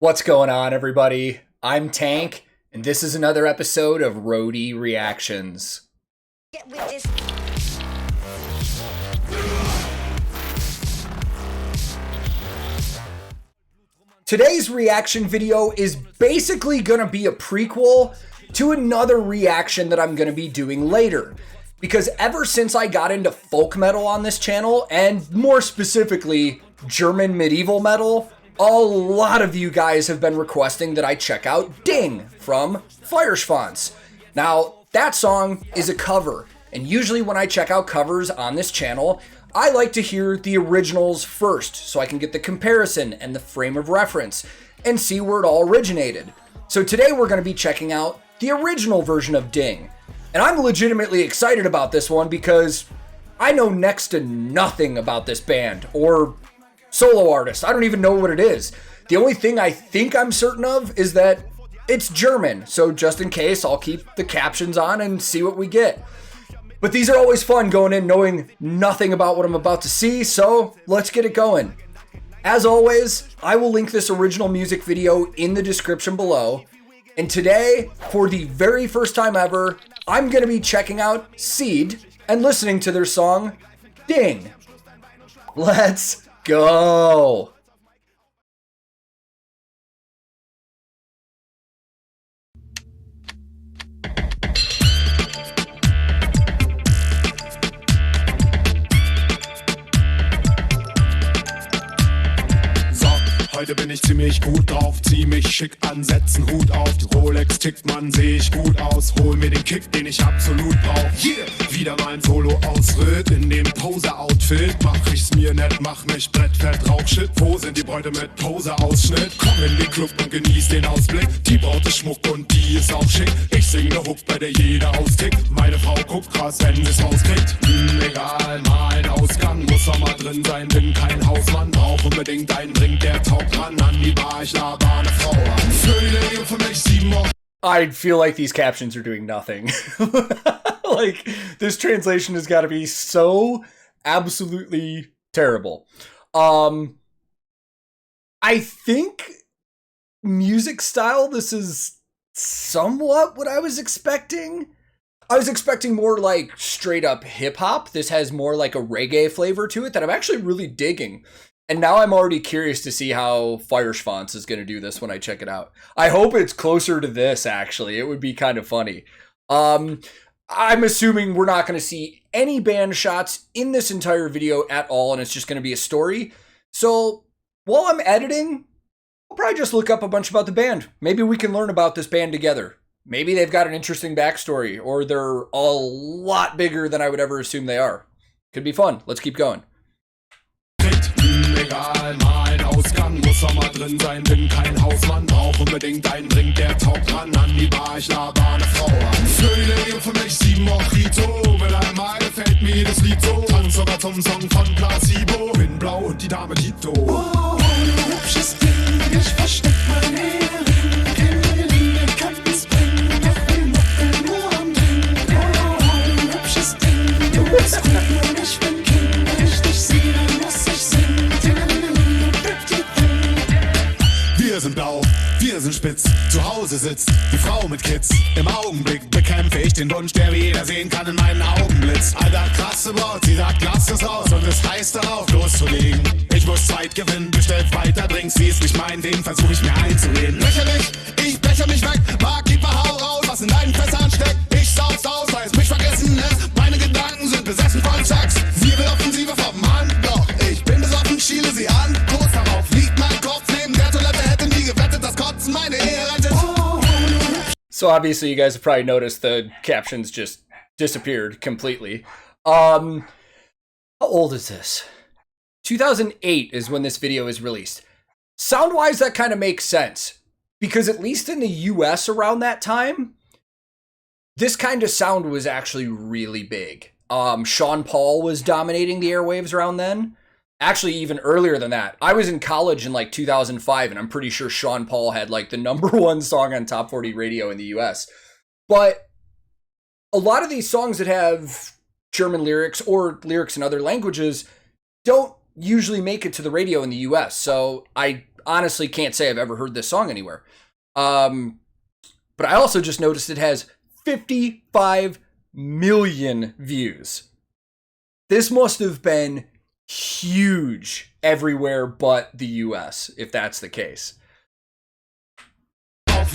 What's going on, everybody? I'm Tank, and this is another episode of Roadie Reactions. Get with this. Today's reaction video is basically going to be a prequel to another reaction that I'm going to be doing later. Because ever since I got into folk metal on this channel, and more specifically, German medieval metal, a lot of you guys have been requesting that I check out Ding from Feuerschwanz. Now, that song is a cover, and usually when I check out covers on this channel, I like to hear the originals first, so I can get the comparison and the frame of reference, and see where it all originated. So today we're going to be checking out the original version of Ding. And I'm legitimately excited about this one because I know next to nothing about this band or solo artist. I don't even know what it is. The only thing I think I'm certain of is that it's German. So just in case, I'll keep the captions on and see what we get. But these are always fun going in knowing nothing about what I'm about to see. So let's get it going. As always, I will link this original music video in the description below. And today, for the very first time ever, I'm going to be checking out Seed and listening to their song, Ding. Let's go. Heute bin ich ziemlich gut drauf, zieh mich schick an, setz 'n Hut auf. Die Rolex tickt, man, seh ich gut aus. Hol mir den Kick, den ich absolut brauch. Yeah! Wieder mein Solo-Ausritt in dem Poser-Outfit. Mach ich's mir nett, mach mich brettfett, Rauchshit. Wo sind die Bräute mit Poser-Ausschnitt? Komm in den Club und genieß den Ausblick. Die Braut ist Schmuck und die ist auch schick. Ich sing ne Hook, bei der jeder austickt. Meine Frau guckt krass, wenn sie's rauskriegt. Egal, mein Ausgang muss doch mal drin sein. Bin kein Hausmann, brauch unbedingt einen Drink, der taugt. I feel like these captions are doing nothing. Like, this translation has got to be so absolutely terrible. I think music style, this is somewhat what I was expecting. I was expecting more like straight up hip hop. This has more like a reggae flavor to it that I'm actually really digging. And now I'm already curious to see how Feuerschwanz is going to do this when I check it out. I hope it's closer to this, actually. It would be kind of funny. I'm assuming we're not going to see any band shots in this entire video at all, and it's just going to be a story. So while I'm editing, I'll probably just look up a bunch about the band. Maybe we can learn about this band together. Maybe they've got an interesting backstory, or they're a lot bigger than I would ever assume they are. Could be fun. Let's keep going. Egal, mein Ausgang muss doch mal drin sein. Bin kein Hausmann, brauch unbedingt einen Drink, der taugt ran. An die Bar, ich laber ne Frau an. Für für mich 7 Mojito. Mit einmal gefällt mir das Lied so. Tanz sogar zum Song von Placebo. Bin blau und die Dame Dito. Oh, du hübsches Ding, ich versteck mein Hering. Keine Linie kann es bringen. Doch die Mucke nur am Ding. Oh, du hübsches Ding, du bist gut und ich bin King. Wenn ich dich sehe, dann muss ich singen. Wir sind blau, wir sind spitz, zu Hause sitzt die Frau mit Kids. Im Augenblick bekämpfe ich den Wunsch, der wie jeder sehen kann in meinen Augenblitz. Alter, krasse Braut, sie sagt, lass es raus und es heißt darauf loszulegen. Ich muss Zeit gewinnen, bestellt weiter Drinks, wie es nicht mein Ding, versuch ich mir einzureden. Lächerlich, ich becher mich weg, Barkeeper, hau raus, was in deinen Fässern steckt. Ich sauf's aus, weil es mich vergessen lässt. Meine Gedanken sind besessen von Sex. Sie will Offensive vom Hand, doch ich bin besoffen, schiele sie an. Kurz darauf liegt mein Kopf neben der Toilette, hätte nie gewettet, dass Kotzen meine Ehe rettet. So obviously you guys have probably noticed the captions just disappeared completely. How old is this? 2008 is when this video is released. Sound-wise, that kind of makes sense. Because at least in the US around that time, this kind of sound was actually really big. Sean Paul was dominating the airwaves around then. Actually, even earlier than that. I was in college in like 2005, and I'm pretty sure Sean Paul had like the #1 song on Top 40 radio in the US. But a lot of these songs that have German lyrics or lyrics in other languages don't usually make it to the radio in the US. So I honestly can't say I've ever heard this song anywhere. But I also just noticed it has 55 million views. This must have been huge everywhere but the US, if that's the case.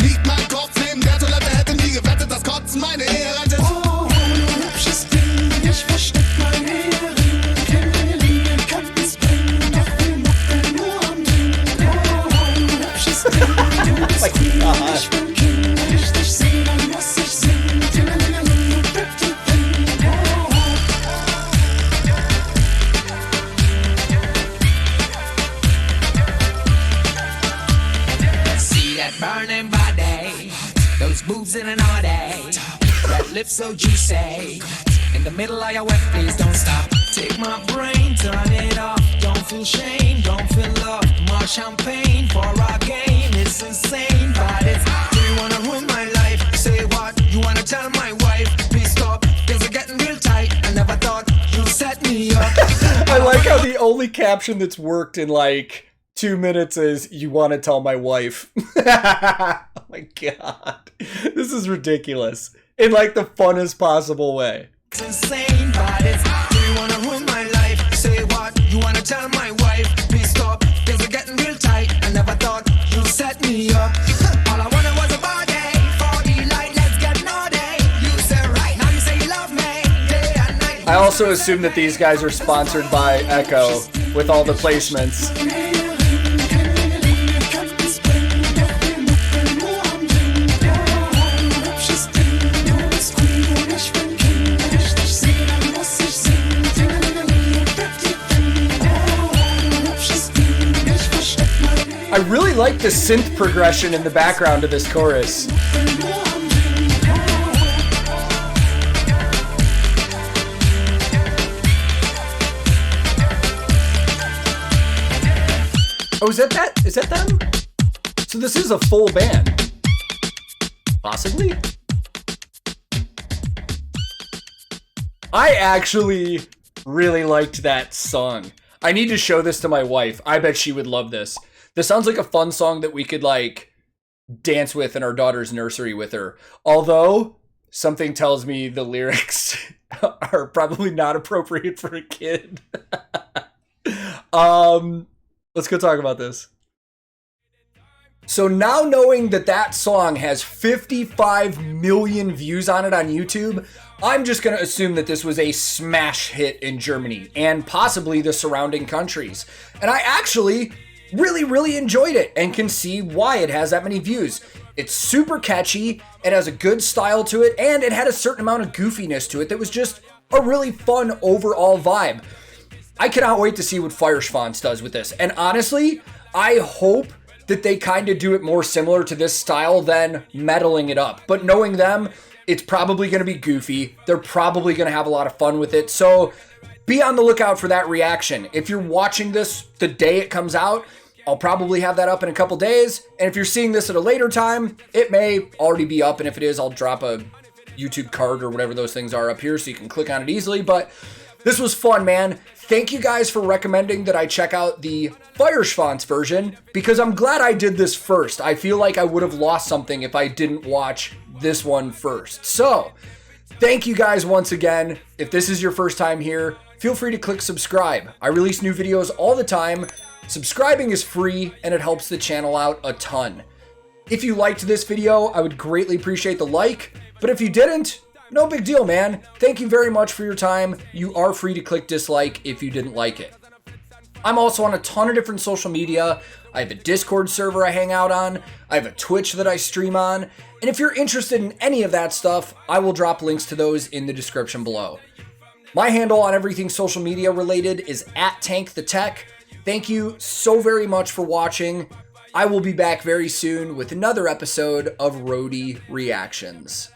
Liegt mein Kopf neben der Toilette, hätte nie gewettet, dass Kotzen meine Ehe rettet. Oh, du hübsches Ding, ich versteck mein Ehering. Keine Linie kann es bringen, doch wir machen nur am Ding. Oh, du hübsches Ding, du bist Queen, ich bin King. Wenn ich dich sehe, dann muss ich singen. Du bitte Ding. See that burning body, those boobs in an order, that lip so juicy, in the middle of your wet, please don't stop. Take my brain, turn it off, don't feel shame, don't feel love. More champagne for our game, it's insane, but it's, do you wanna ruin my life? Say what, you wanna tell my wife? Please stop, things are getting real tight, I never thought you'd set me up. I like how the only caption that's worked in like 2 minutes is, you want to tell my wife. Oh my God. This is ridiculous. In like the funnest possible way. It's insane, but it's, do you wanna ruin my life? Say what, you wanna tell my wife? Please stop, things are getting real tight, I never thought you'd set me up. All I wanted was a body, for the light, let's get naughty. You said right, now you say you love me, day and night. I also assume that these guys are sponsored by Echo with all the placements. I really like the synth progression in the background of this chorus. Oh, is that them? So this is a full band. Possibly? I actually really liked that song. I need to show this to my wife. I bet she would love this. This sounds like a fun song that we could like dance with in our daughter's nursery with her. Although something tells me the lyrics are probably not appropriate for a kid. Let's go talk about this. So now knowing that that song has 55 million views on it on YouTube, I'm just going to assume that this was a smash hit in Germany and possibly the surrounding countries. And I actually really enjoyed it and can see why it has that many views. It's super catchy, it has a good style to it, and it had a certain amount of goofiness to it that was just a really fun overall vibe. I cannot wait to see what Feuerschwanz does with this. And honestly, I hope that they kind of do it more similar to this style than medaling it up. But knowing them, it's probably going to be goofy. They're probably going to have a lot of fun with it. So be on the lookout for that reaction. If you're watching this the day it comes out, I'll probably have that up in a couple days. And if you're seeing this at a later time, it may already be up. And if it is, I'll drop a YouTube card or whatever those things are up here so you can click on it easily. But this was fun, man. Thank you guys for recommending that I check out the Feuerschwanz version, because I'm glad I did this first. I feel like I would have lost something if I didn't watch this one first. So, thank you guys once again. If this is your first time here, feel free to click subscribe. I release new videos all the time. Subscribing is free and it helps the channel out a ton. If you liked this video, I would greatly appreciate the like, but if you didn't, no big deal, man. Thank you very much for your time. You are free to click dislike if you didn't like it. I'm also on a ton of different social media. I have a Discord server I hang out on. I have a Twitch that I stream on. And if you're interested in any of that stuff, I will drop links to those in the description below. My handle on everything social media related is @TankTheTech. Thank you so very much for watching. I will be back very soon with another episode of Roadie Reactions.